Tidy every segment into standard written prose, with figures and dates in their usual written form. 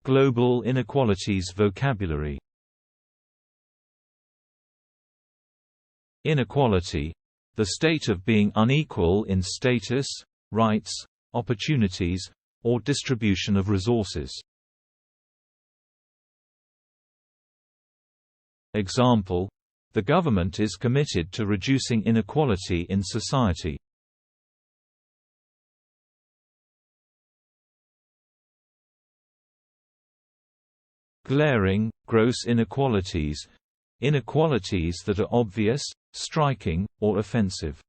Global inequalities vocabulary. Inequality – the state of being unequal in status, rights, opportunities, or distribution of resources. Example: the government is committed to reducing inequality in society. Glaring, gross inequalities – inequalities that are obvious, striking, or offensive.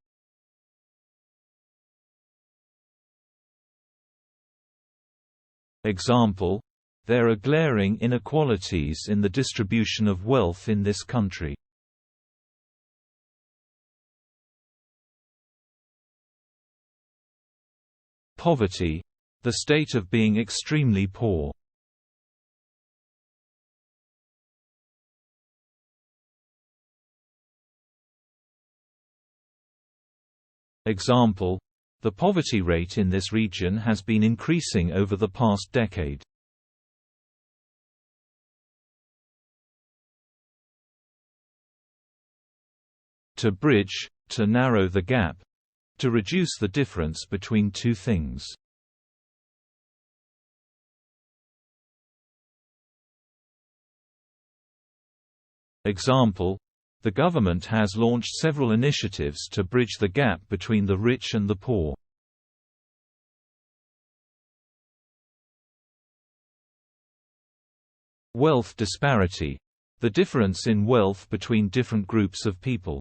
Example: there are glaring inequalities in the distribution of wealth in this country. Poverty – the state of being extremely poor. Example: the poverty rate in this region has been increasing over the past decade. To bridge, to narrow the gap. To reduce the difference between two things. Example: the government has launched several initiatives to bridge the gap between the rich and the poor. Wealth disparity – the difference in wealth between different groups of people.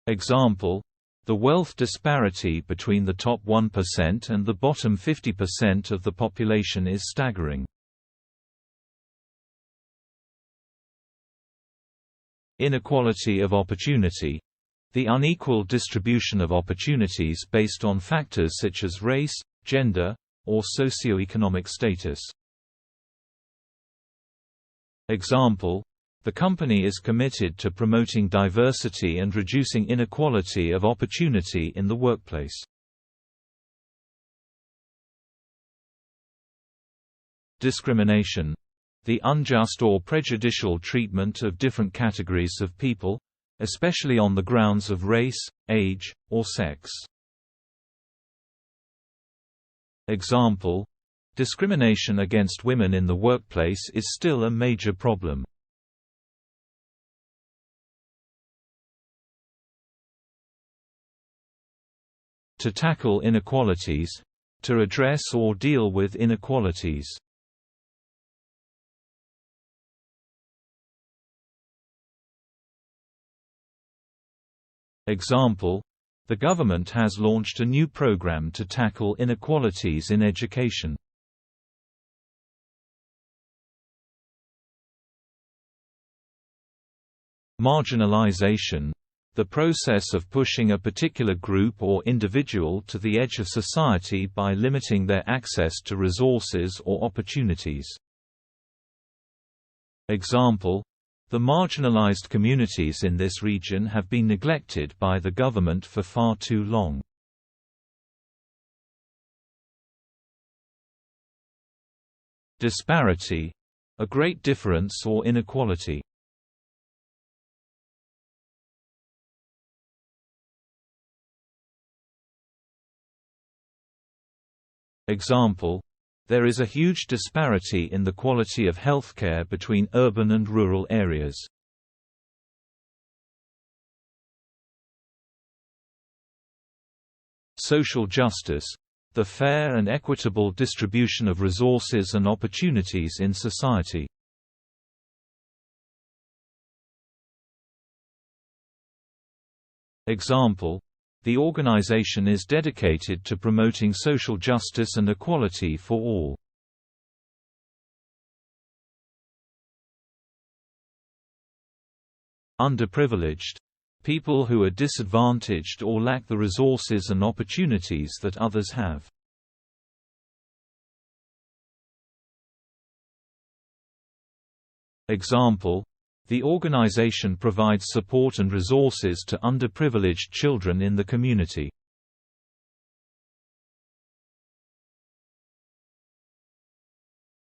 Example: the wealth disparity between the top 1% and the bottom 50% of the population is staggering. Inequality of opportunity – the unequal distribution of opportunities based on factors such as race, gender, or socioeconomic status. Example: the company is committed to promoting diversity and reducing inequality of opportunity in the workplace. Discrimination – the unjust or prejudicial treatment of different categories of people, especially on the grounds of race, age, or sex. Example: discrimination against women in the workplace is still a major problem. To tackle inequalities – to address or deal with inequalities. Example: the government has launched a new program to tackle inequalities in education. Marginalization – the process of pushing a particular group or individual to the edge of society by limiting their access to resources or opportunities. Example: the marginalized communities in this region have been neglected by the government for far too long. Disparity – a great difference or inequality. Example: there is a huge disparity in the quality of healthcare between urban and rural areas. Social justice – the fair and equitable distribution of resources and opportunities in society. Example: the organization is dedicated to promoting social justice and equality for all. Underprivileged – people who are disadvantaged or lack the resources and opportunities that others have. Example: the organization provides support and resources to underprivileged children in the community.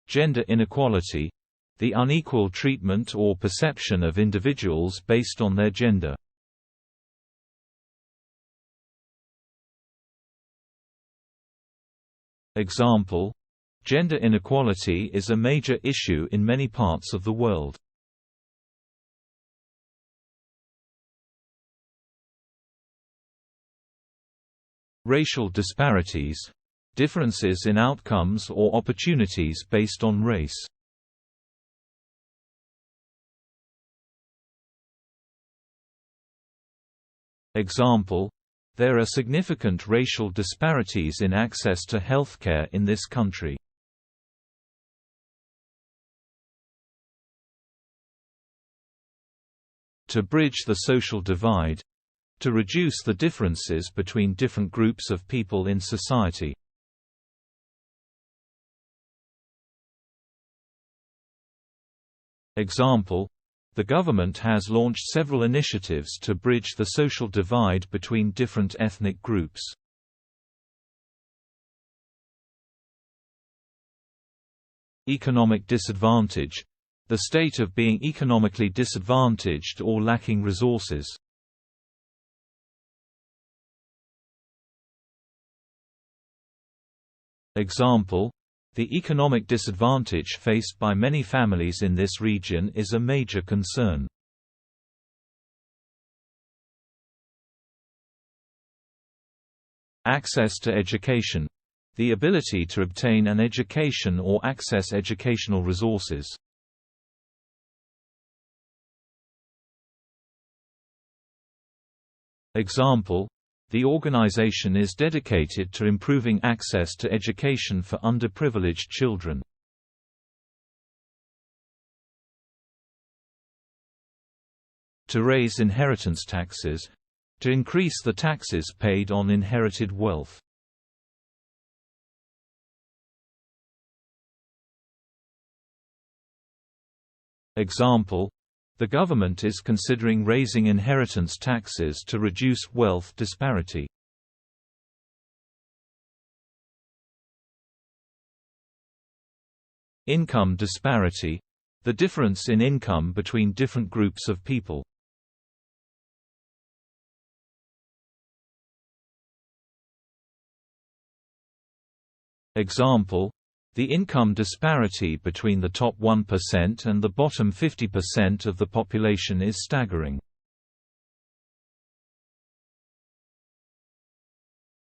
Gender inequality – the unequal treatment or perception of individuals based on their gender. Example: gender inequality is a major issue in many parts of the world. Racial disparities – differences in outcomes or opportunities based on race. Example: there are significant racial disparities in access to healthcare in this country. To bridge the social divide – to reduce the differences between different groups of people in society. Example: the government has launched several initiatives to bridge the social divide between different ethnic groups. Economic disadvantage – the state of being economically disadvantaged or lacking resources. Example: the economic disadvantage faced by many families in this region is a major concern. Access to education – the ability to obtain an education or access educational resources. Example: the organization is dedicated to improving access to education for underprivileged children. To raise inheritance taxes – to increase the taxes paid on inherited wealth. Example: the government is considering raising inheritance taxes to reduce wealth disparity. Income disparity – the difference in income between different groups of people. Example: the income disparity between the top 1% and the bottom 50% of the population is staggering.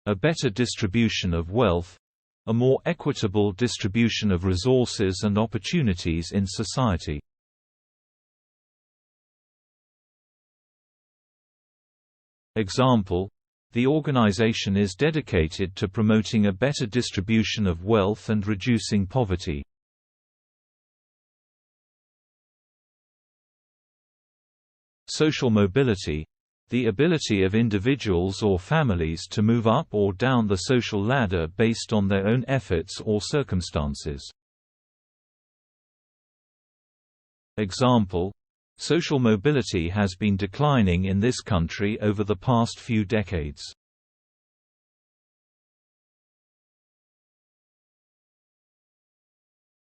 A better distribution of wealth – a more equitable distribution of resources and opportunities in society. Example: the organization is dedicated to promoting a better distribution of wealth and reducing poverty. Social mobility – the ability of individuals or families to move up or down the social ladder based on their own efforts or circumstances. Example: social mobility has been declining in this country over the past few decades.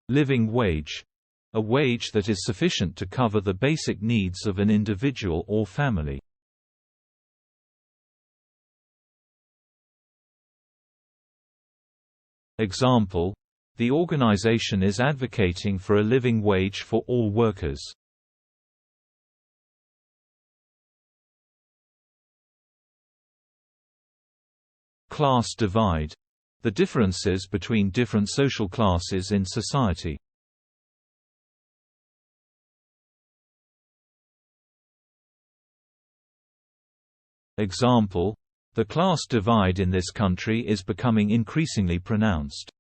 Living wage – a wage that is sufficient to cover the basic needs of an individual or family. Example: the organization is advocating for a living wage for all workers. Class divide – the differences between different social classes in society. Example: the class divide in this country is becoming increasingly pronounced. .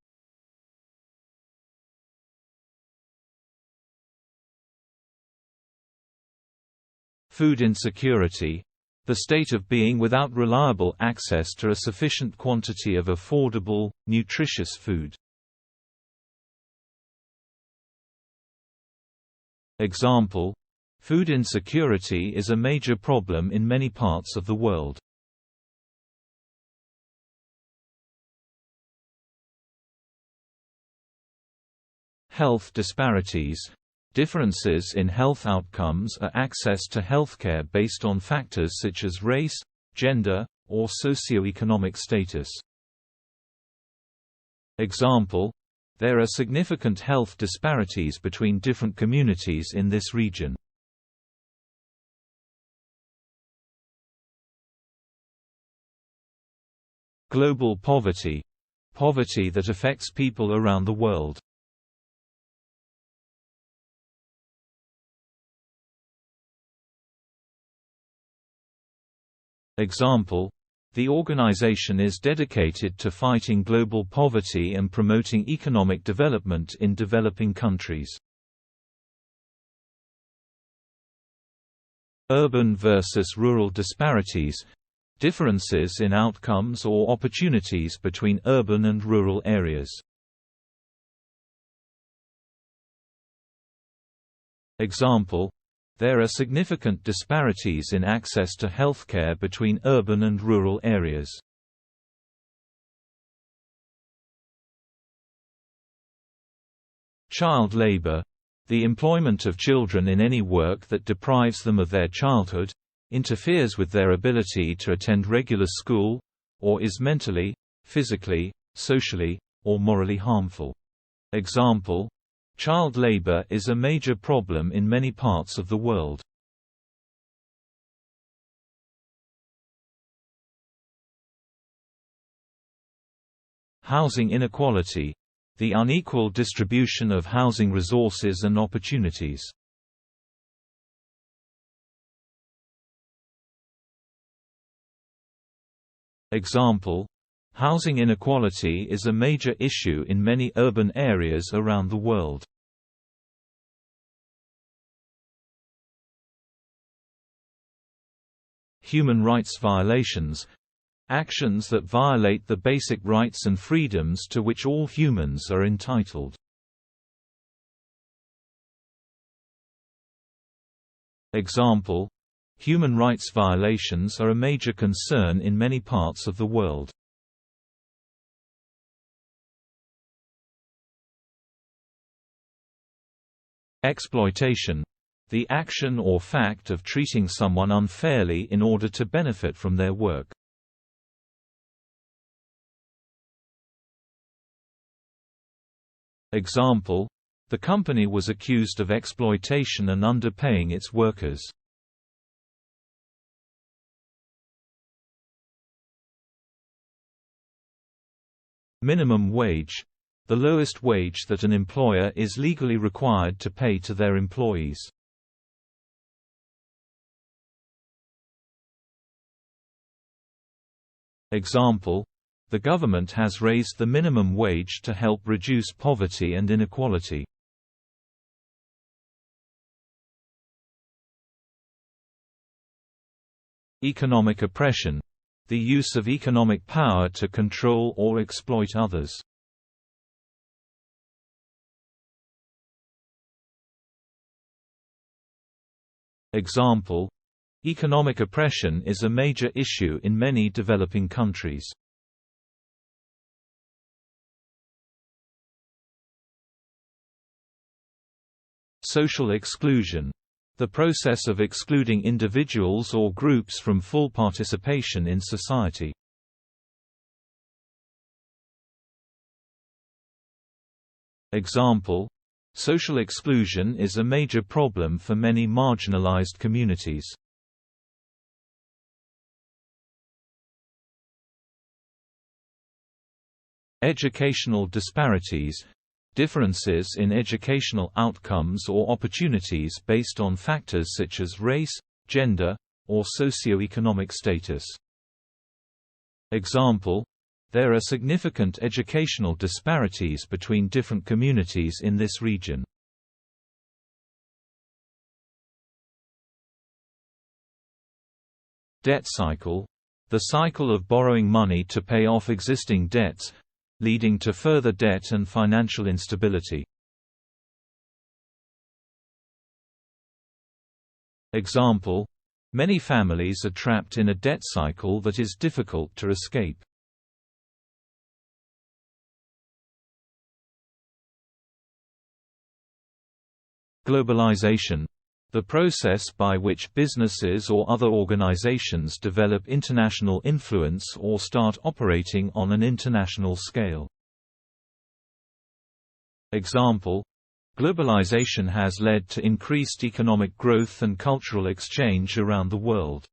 Food insecurity, the state of being without reliable access to a sufficient quantity of affordable, nutritious food. Example: food insecurity is a major problem in many parts of the world. Health disparities. Differences in health outcomes are access to healthcare based on factors such as race, gender, or socioeconomic status. Example: there are significant health disparities between different communities in this region. Global poverty. Poverty that affects people around the world. Example: the organization is dedicated to fighting global poverty and promoting economic development in developing countries. Urban versus rural disparities. Differences in outcomes or opportunities between urban and rural areas. Example: there are significant disparities in access to healthcare between urban and rural areas. Child labor. The employment of children in any work that deprives them of their childhood, interferes with their ability to attend regular school, or is mentally, physically, socially, or morally harmful. Example: child labor is a major problem in many parts of the world. Housing inequality. The unequal distribution of housing resources and opportunities. Example: housing inequality is a major issue in many urban areas around the world. Human rights violations. Actions that violate the basic rights and freedoms to which all humans are entitled. Example: human rights violations are a major concern in many parts of the world. Exploitation. The action or fact of treating someone unfairly in order to benefit from their work. Example: the company was accused of exploitation and underpaying its workers. Minimum wage. The lowest wage that an employer is legally required to pay to their employees. Example: the government has raised the minimum wage to help reduce poverty and inequality. Economic oppression. The use of economic power to control or exploit others. Example: economic oppression is a major issue in many developing countries. Social exclusion. The process of excluding individuals or groups from full participation in society. Example: social exclusion is a major problem for many marginalized communities. Educational disparities. Differences in educational outcomes or opportunities based on factors such as race, gender, or socioeconomic status. Example: there are significant educational disparities between different communities in this region. Debt cycle – the cycle of borrowing money to pay off existing debts, leading to further debt and financial instability. Example: many families are trapped in a debt cycle that is difficult to escape. Globalization – the process by which businesses or other organizations develop international influence or start operating on an international scale. Example: globalization has led to increased economic growth and cultural exchange around the world.